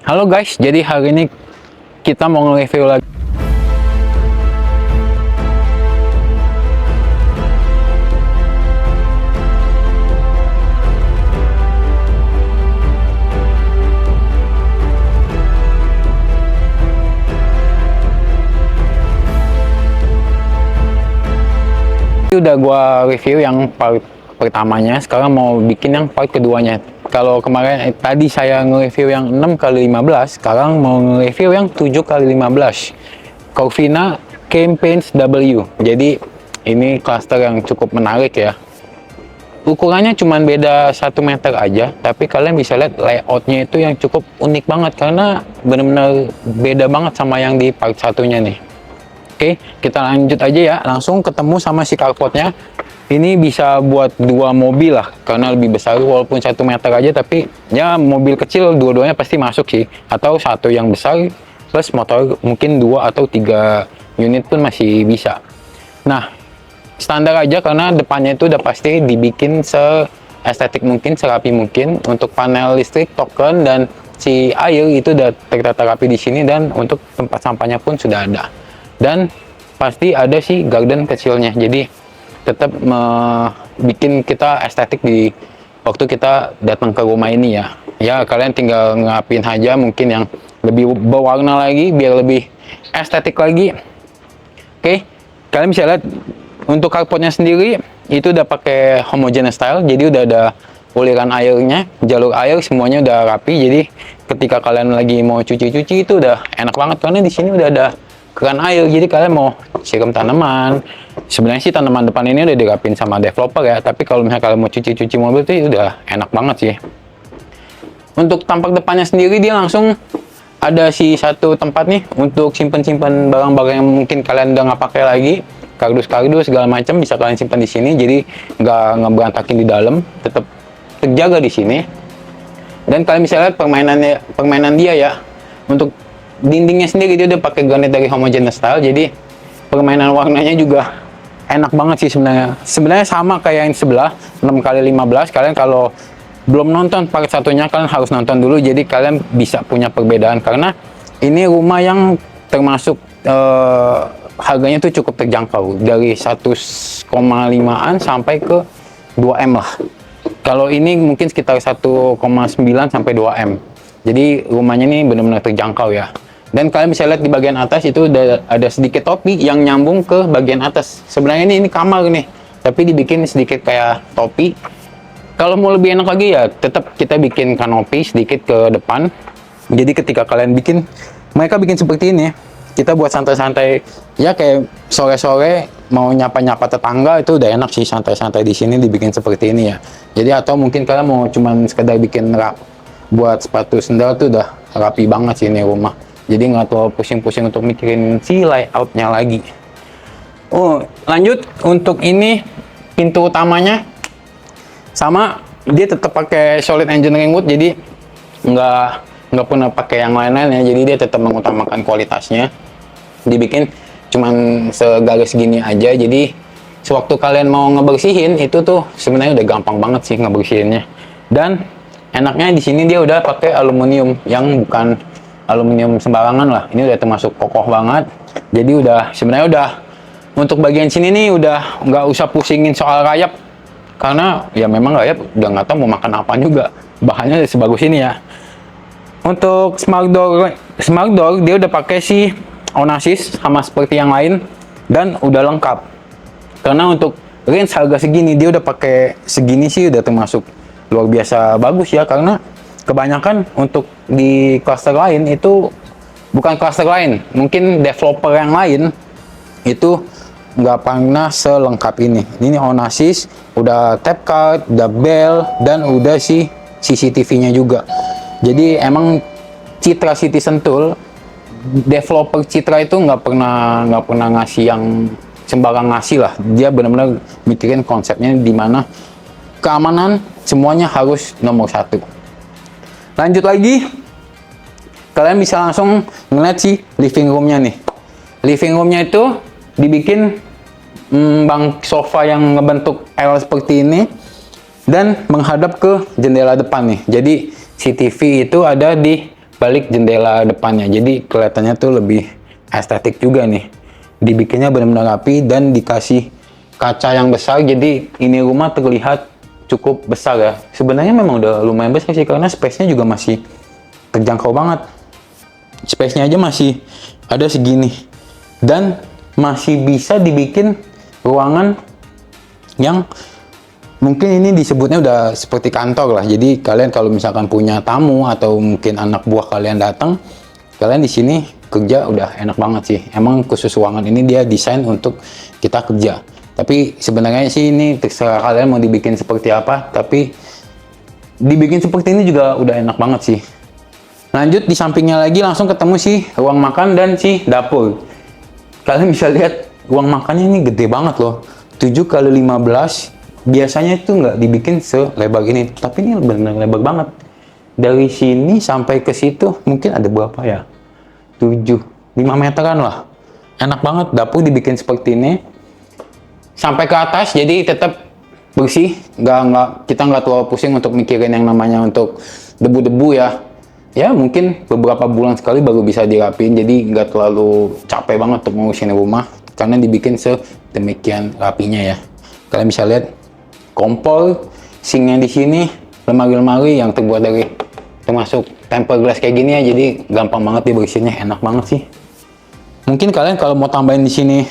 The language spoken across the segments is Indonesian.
Halo guys, jadi hari ini kita mau nge-review lagi. Udah gua review yang part pertamanya, sekarang mau bikin yang part keduanya. Kalau kemarin tadi saya nge-review yang 6x15, sekarang mau nge-review yang 7x15 Corvina Campaigns W. Jadi ini cluster yang cukup menarik ya. Ukurannya cuma beda 1 meter aja, tapi kalian bisa lihat layoutnya itu yang cukup unik banget karena benar-benar beda banget sama yang di part satunya nih. Oke, kita lanjut aja ya, langsung ketemu sama si carportnya. Ini bisa buat 2 mobil lah, karena lebih besar, walaupun 1 meter aja, tapi ya mobil kecil dua-duanya pasti masuk sih. Atau satu yang besar, plus motor mungkin 2 atau 3 unit pun masih bisa. Nah, standar aja karena depannya itu udah pasti dibikin se-estetik mungkin, serapi mungkin. Untuk panel listrik, token, dan si air itu udah tertata rapi di sini, dan untuk tempat sampahnya pun sudah ada. Dan pasti ada sih garden kecilnya, jadi tetap bikin kita estetik di waktu kita datang ke rumah ini ya. Ya kalian tinggal ngapin aja mungkin yang lebih berwarna lagi biar lebih estetik lagi. Oke, kalian bisa lihat untuk carportnya sendiri itu udah pakai homogeneous style, jadi udah ada uliran airnya, jalur air semuanya udah rapi. Jadi ketika kalian lagi mau cuci-cuci itu udah enak banget karena di sini udah ada keran air, jadi kalian mau siram tanaman. Sebenarnya sih tanaman depan ini udah dirapin sama developer ya, tapi kalau misalnya kalian mau cuci-cuci mobil itu udah enak banget sih. Untuk tampak depannya sendiri dia langsung ada si satu tempat nih untuk simpen-simpen barang-barang yang mungkin kalian udah nggak pakai lagi, kardus-kardus segala macam bisa kalian simpan di sini, jadi nggak berantakin di dalam, tetap terjaga di sini. Dan kalian bisa lihat permainan dia ya. Untuk dindingnya sendiri dia udah pakai granit dari homogeneous style, jadi permainan warnanya juga enak banget sih sebenarnya. Sebenarnya sama kayak yang sebelah 6x15. Kalian kalau belum nonton part satunya kalian harus nonton dulu, jadi kalian bisa punya perbedaan karena ini rumah yang termasuk harganya tuh cukup terjangkau, dari 1,5an sampai ke 2M lah. Kalau ini mungkin sekitar 1,9 sampai 2M. Jadi rumahnya ini benar-benar terjangkau ya. Dan kalian bisa lihat di bagian atas itu udah ada sedikit topi yang nyambung ke bagian atas. Sebenarnya ini kamar nih, tapi dibikin sedikit kayak topi. Kalau mau lebih enak lagi ya tetap kita bikin kanopi sedikit ke depan. Jadi ketika kalian bikin, mereka bikin seperti ini. Kita buat santai-santai ya, kayak sore-sore mau nyapa-nyapa tetangga itu udah enak sih, santai-santai di sini dibikin seperti ini ya. Jadi atau mungkin kalian mau cuman sekedar bikin rak buat sepatu sendal tuh udah rapi banget sih ini rumah. Jadi nggak terlalu pusing-pusing untuk mikirin si layoutnya lagi. Oh, lanjut untuk ini pintu utamanya sama, dia tetap pakai solid engineering wood, jadi nggak pernah pakai yang lain-lain ya. Jadi dia tetap mengutamakan kualitasnya. Dibikin cuman segaris gini aja, jadi sewaktu kalian mau ngebersihin itu tuh sebenarnya udah gampang banget sih ngebersihinnya. Dan enaknya di sini dia udah pakai aluminium yang bukan aluminium sembarangan lah. Ini udah termasuk kokoh banget. Jadi udah sebenarnya udah untuk bagian sini nih udah nggak usah pusingin soal rayap, karena ya memang rayap udah nggak tahu mau makan apa juga. Bahannya udah sebagus ini ya. Untuk smart door dia udah pakai si Onassis sama seperti yang lain dan udah lengkap. Karena untuk range harga segini dia udah pakai segini sih udah termasuk luar biasa bagus ya, karena kebanyakan untuk di cluster lain itu bukan cluster lain, mungkin developer yang lain itu nggak pernah selengkap ini. Ini Onassis udah tap card, udah bell, dan udah si CCTV-nya juga. Jadi emang Citra City Sentul, developer Citra itu nggak pernah ngasih yang sembarang ngasih lah. Dia benar-benar mikirin konsepnya di mana keamanan semuanya harus nomor 1. Lanjut lagi, kalian bisa langsung ngeliat si living roomnya nih. Living roomnya itu dibikin bang sofa yang ngebentuk L seperti ini dan menghadap ke jendela depan nih. Jadi si TV itu ada di balik jendela depannya, jadi kelihatannya tuh lebih estetik juga nih. Dibikinnya benar-benar rapi dan dikasih kaca yang besar, jadi ini rumah terlihat cukup besar ya. Sebenarnya memang udah lumayan besar sih, karena space-nya juga masih terjangkau banget. Space-nya aja masih ada segini, dan masih bisa dibikin ruangan yang mungkin ini disebutnya udah seperti kantor lah. Jadi kalian kalau misalkan punya tamu atau mungkin anak buah kalian datang, kalian di sini kerja udah enak banget sih. Emang khusus ruangan ini dia desain untuk kita kerja. Tapi sebenarnya sih ini terserah kalian mau dibikin seperti apa, tapi dibikin seperti ini juga udah enak banget sih. Lanjut di sampingnya lagi langsung ketemu sih ruang makan dan si dapur. Kalian bisa lihat ruang makannya ini gede banget loh. 7 kali 15. Biasanya itu nggak dibikin selebar ini, tapi ini benar-benar lebar banget. Dari sini sampai ke situ mungkin ada berapa ya? 5 meteran lah. Enak banget, dapur dibikin seperti ini. Sampai ke atas, jadi tetap bersih. Kita nggak terlalu pusing untuk mikirin yang namanya untuk debu-debu ya. Ya mungkin beberapa bulan sekali baru bisa dirapin, jadi nggak terlalu capek banget untuk ngurusin rumah. Karena dibikin sedemikian rapinya ya. Kalian bisa lihat kompor, sinknya di sini, lemari-lemari yang terbuat dari termasuk tempered glass kayak gini ya, jadi gampang banget dibersihinnya, enak banget sih. Mungkin kalian kalau mau tambahin di sini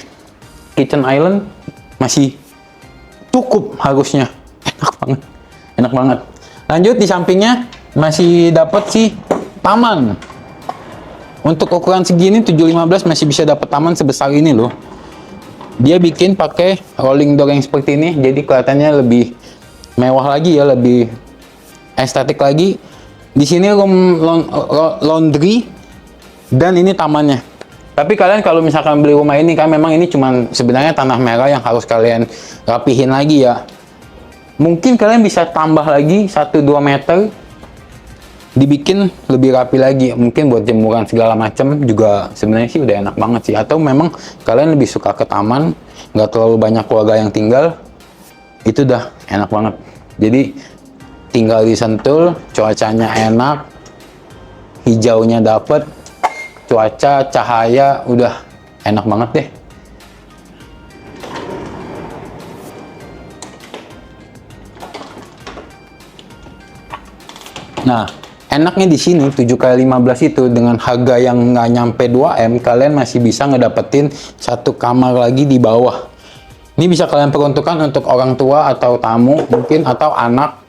kitchen island masih cukup harusnya, enak banget. Lanjut di sampingnya masih dapat sih taman. Untuk ukuran segini 715 masih bisa dapat taman sebesar ini loh. Dia bikin pakai rolling door yang seperti ini, jadi kelihatannya lebih mewah lagi ya, lebih estetik lagi. Di sini room laundry dan ini tamannya. Tapi kalian kalau misalkan beli rumah ini kan memang ini cuman sebenarnya tanah merah yang harus kalian rapihin lagi ya. Mungkin kalian bisa tambah lagi 1-2 meter, dibikin lebih rapi lagi, mungkin buat jemuran segala macam juga sebenarnya sih udah enak banget sih. Atau memang kalian lebih suka ke taman, nggak terlalu banyak keluarga yang tinggal, itu udah enak banget. Jadi tinggal disentul, cuacanya enak, hijaunya dapet, cuaca, cahaya udah enak banget deh. Nah, enaknya di sini 7 kali 15 itu dengan harga yang nggak nyampe 2M, kalian masih bisa ngedapetin satu kamar lagi di bawah. Ini bisa kalian peruntukkan untuk orang tua atau tamu mungkin atau anak.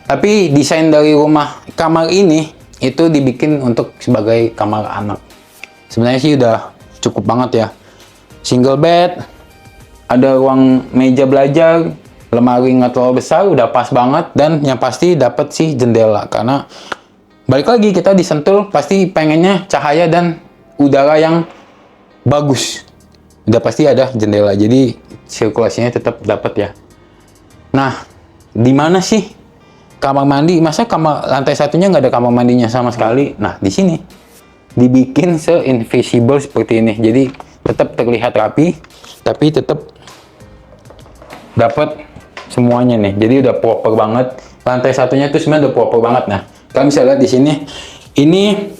Tapi desain dari rumah kamar ini itu dibikin untuk sebagai kamar anak. Sebenarnya sih udah cukup banget ya. Single bed, ada ruang meja belajar, lemari nggak terlalu besar, udah pas banget. Dan yang pasti dapat sih jendela, karena balik lagi kita disentul pasti pengennya cahaya dan udara yang bagus. Udah pasti ada jendela, jadi sirkulasinya tetap dapat ya. Nah, di mana sih kamar mandi? Masa kamar lantai satunya nggak ada kamar mandinya sama sekali? Nah, di sini dibikin se-invisible seperti ini, jadi tetap terlihat rapi, tapi tetap dapat semuanya nih. Jadi udah proper banget. Lantai satunya tuh sebenarnya udah proper banget. Nah, kalian bisa lihat di sini, ini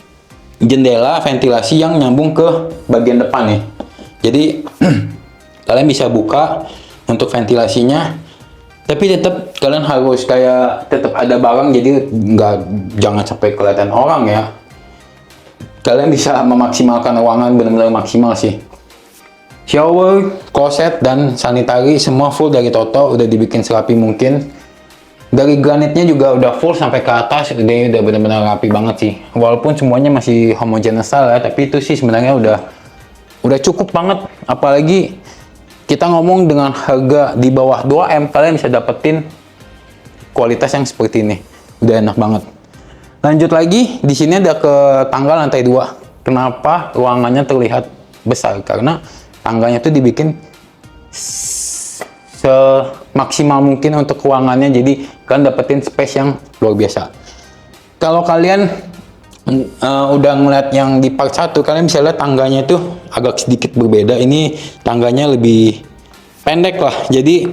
jendela ventilasi yang nyambung ke bagian depan nih. Jadi kalian bisa buka untuk ventilasinya, tapi tetap kalian harus kayak tetap ada barang, jadi jangan sampai kelihatan orang ya. Kalian bisa memaksimalkan ruangan benar-benar maksimal sih. Shower, kloset, dan sanitari semua full dari Toto, udah dibikin serapi mungkin. Dari granitnya juga udah full sampai ke atas, ini udah benar-benar rapi banget sih. Walaupun semuanya masih homogeneous style ya, tapi itu sih sebenarnya udah cukup banget. Apalagi kita ngomong dengan harga di bawah 2M, kalian bisa dapetin kualitas yang seperti ini. Udah enak banget. Lanjut lagi, di sini ada ke tangga lantai 2. Kenapa ruangannya terlihat besar? Karena tangganya tuh dibikin semaksimal mungkin untuk ruangannya, jadi kalian dapetin space yang luar biasa. Kalau kalian udah ngeliat yang di part 1, kalian bisa lihat tangganya itu agak sedikit berbeda. Ini tangganya lebih pendek lah, jadi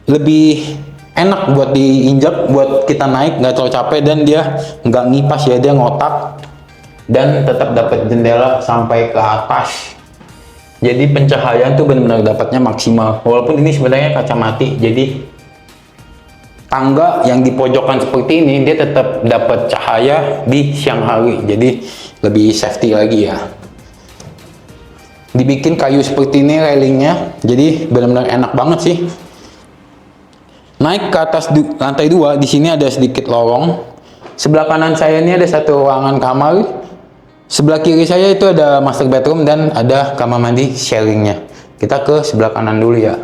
lebih enak buat diinjak, buat kita naik nggak terlalu capek, dan dia nggak ngipas ya, dia ngotak. dan tetap dapat jendela sampai ke atas. Jadi pencahayaan tuh benar-benar dapatnya maksimal. Walaupun ini sebenarnya kaca mati, jadi tangga yang di pojokan seperti ini dia tetap dapat cahaya di siang hari. Jadi lebih safety lagi ya. Dibikin kayu seperti ini railingnya, jadi benar-benar enak banget sih. Naik ke atas lantai 2, di sini ada sedikit lorong. Sebelah kanan saya ini ada satu ruangan kamar. Sebelah kiri saya itu ada master bedroom dan ada kamar mandi sharingnya. Kita ke sebelah kanan dulu ya.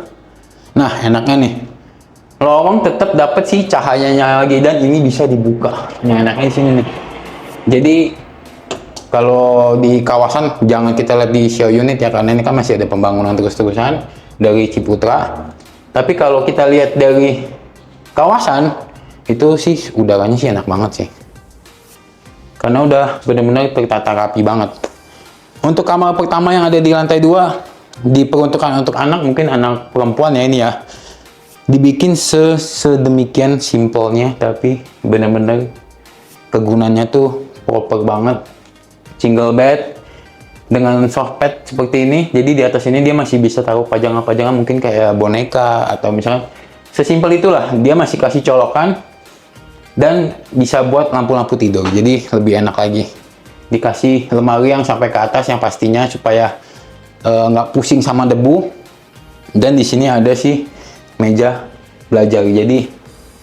Nah, enaknya nih, lorong tetap dapat sih cahayanya lagi dan ini bisa dibuka. Nah, enaknya di sini nih. Jadi kalau di kawasan jangan kita lihat di show unit ya, karena ini kan masih ada pembangunan terus-terusan dari Ciputra. Tapi kalau kita lihat dari kawasan itu sih udaranya sih enak banget sih. Karena udah benar-benar tertata rapi banget. Untuk kamar pertama yang ada di lantai 2 diperuntukkan untuk anak, mungkin anak perempuan ya ini ya. Dibikin sedemikian simpelnya, tapi benar-benar kegunaannya tuh proper banget. Single bed dengan soft bed seperti ini. Jadi di atas ini dia masih bisa taruh pajangan-pajangan mungkin kayak boneka atau misalnya sesimpel itulah. Dia masih kasih colokan dan bisa buat lampu-lampu tidur, jadi lebih enak lagi. Dikasih lemari yang sampai ke atas yang pastinya supaya nggak pusing sama debu. Dan di sini ada sih meja belajar, jadi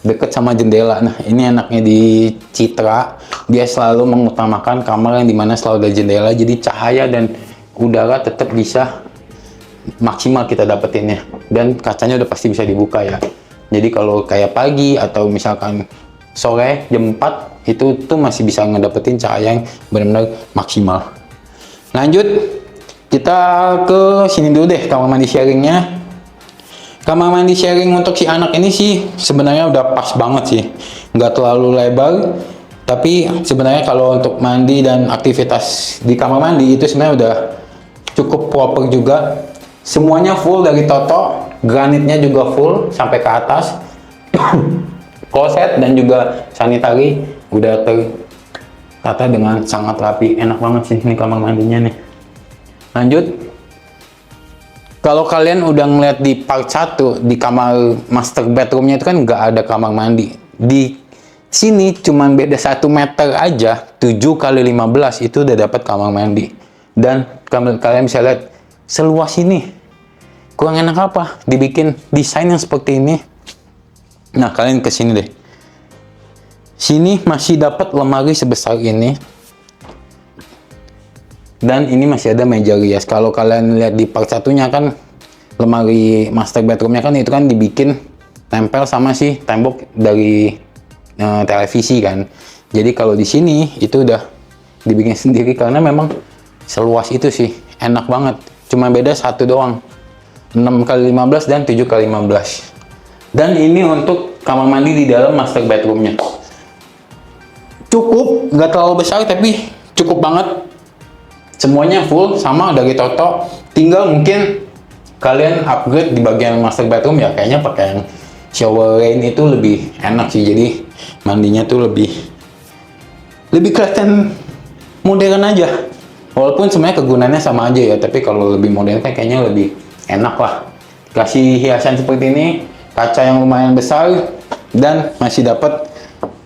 deket sama jendela. Nah, ini enaknya di Citra, dia selalu mengutamakan kamar yang dimana selalu ada jendela, jadi cahaya dan udara tetap bisa maksimal kita dapetinnya. Dan kacanya udah pasti bisa dibuka ya. Jadi kalau kayak pagi atau misalkan sore jam 4 itu tuh masih bisa ngedapetin cahaya yang benar-benar maksimal. Lanjut, kita ke sini dulu deh, kamar mandi sharingnya. Kamar mandi sharing untuk si anak ini sih sebenarnya udah pas banget sih, nggak terlalu lebar, tapi sebenarnya kalau untuk mandi dan aktivitas di kamar mandi itu sebenarnya udah cukup proper juga. Semuanya full dari Toto, granitnya juga full sampai ke atas. Kloset dan juga sanitari udah tertata dengan sangat rapi. Enak banget sih ini kamar mandinya nih. Lanjut, kalau kalian udah ngeliat di part 1 di kamar master bedroomnya itu kan nggak ada kamar mandi. Di sini cuman beda 1 meter aja, 7 kali 15 itu udah dapat kamar mandi. Dan kalian bisa lihat seluas ini. Kurang enak apa? Dibikin desain yang seperti ini. Nah, kalian ke sini deh. Sini masih dapat lemari sebesar ini. Dan ini masih ada meja rias. Kalau kalian lihat di part satunya kan lemari master bedroomnya kan itu kan dibikin tempel sama si tembok dari televisi kan. Jadi kalau di sini itu udah dibikin sendiri karena memang seluas itu sih. Enak banget. Cuma beda 1 doang. 6 kali 15 dan 7 kali 15. Dan ini untuk kamar mandi di dalam master bedroomnya. Cukup, nggak terlalu besar tapi cukup banget. Semuanya full sama dari Toto. Tinggal mungkin kalian upgrade di bagian master bedroom ya, kayaknya pakai yang shower rain itu lebih enak sih. Jadi mandinya tuh lebih kelihatan modern aja. Walaupun sebenarnya kegunaannya sama aja ya, tapi kalau lebih modern kan kayaknya lebih enak lah. Kasih hiasan seperti ini. Kaca yang lumayan besar dan masih dapat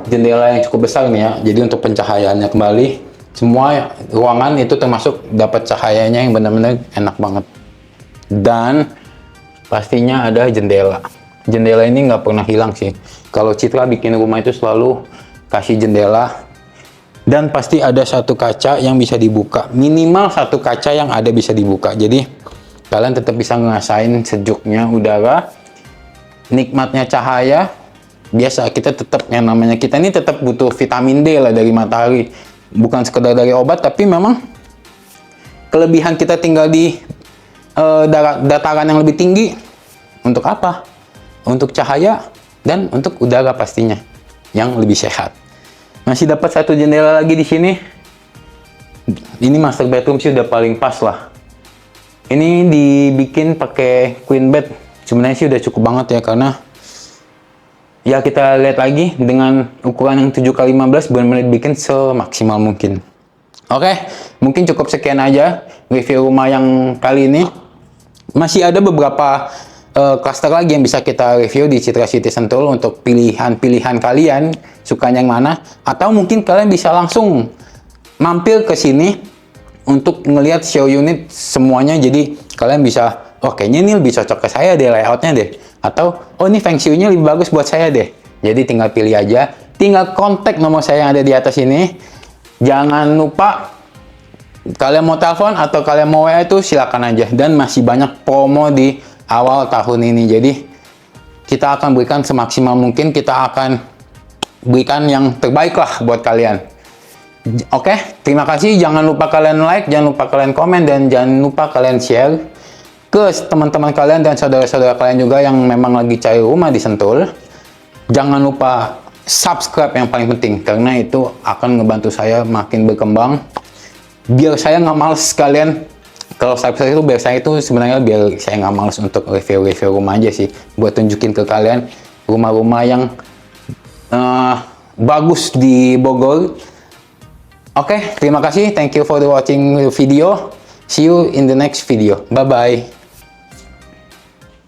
jendela yang cukup besar nih ya. Jadi untuk pencahayaannya kembali, semua ruangan itu termasuk dapat cahayanya yang benar-benar enak banget. Dan pastinya ada jendela. Jendela ini nggak pernah hilang sih. Kalau Citra bikin rumah itu selalu kasih jendela. Dan pasti ada 1 kaca yang bisa dibuka. Minimal 1 kaca yang ada bisa dibuka. Jadi kalian tetap bisa ngerasain sejuknya udara. Nikmatnya cahaya. Biasa kita tetap yang namanya kita ini tetap butuh vitamin D lah dari matahari, bukan sekedar dari obat, tapi memang kelebihan kita tinggal di dataran yang lebih tinggi untuk apa? Untuk cahaya dan untuk udara pastinya yang lebih sehat. Masih dapat 1 jendela lagi di sini. Ini master bedroom sih udah paling pas lah. Ini dibikin pakai queen bed. Sebenarnya sih udah cukup banget ya, karena ya kita lihat lagi dengan ukuran yang 7 kali 15 benar-benar bikin semaksimal mungkin. Oke, mungkin cukup sekian aja review rumah yang kali ini. Masih ada beberapa cluster lagi yang bisa kita review di Citra City Sentul untuk pilihan-pilihan kalian sukanya yang mana, atau mungkin kalian bisa langsung mampir ke sini untuk ngelihat show unit semuanya. Jadi kalian bisa, oh kayaknya ini lebih cocok ke saya deh layoutnya deh, atau oh ini feng shui-nya lebih bagus buat saya deh. Jadi tinggal pilih aja, tinggal kontak nomor saya yang ada di atas ini. Jangan lupa kalian mau telepon atau kalian mau WA itu silakan aja, dan masih banyak promo di awal tahun ini. Jadi kita akan berikan semaksimal mungkin, kita akan berikan yang terbaik lah buat kalian. Oke, terima kasih. Jangan lupa kalian like, jangan lupa kalian komen, dan jangan lupa kalian share ke teman-teman kalian dan saudara-saudara kalian juga yang memang lagi cari rumah di Sentul. Jangan lupa subscribe yang paling penting, karena itu akan ngebantu saya makin berkembang. Biar saya nggak males kalian. Kalau subscribe itu biar saya itu sebenarnya biar saya nggak males untuk review-review rumah aja sih. Buat tunjukin ke kalian rumah-rumah yang bagus di Bogor. Oke, terima kasih. Thank you for watching video. See you in the next video. Bye-bye.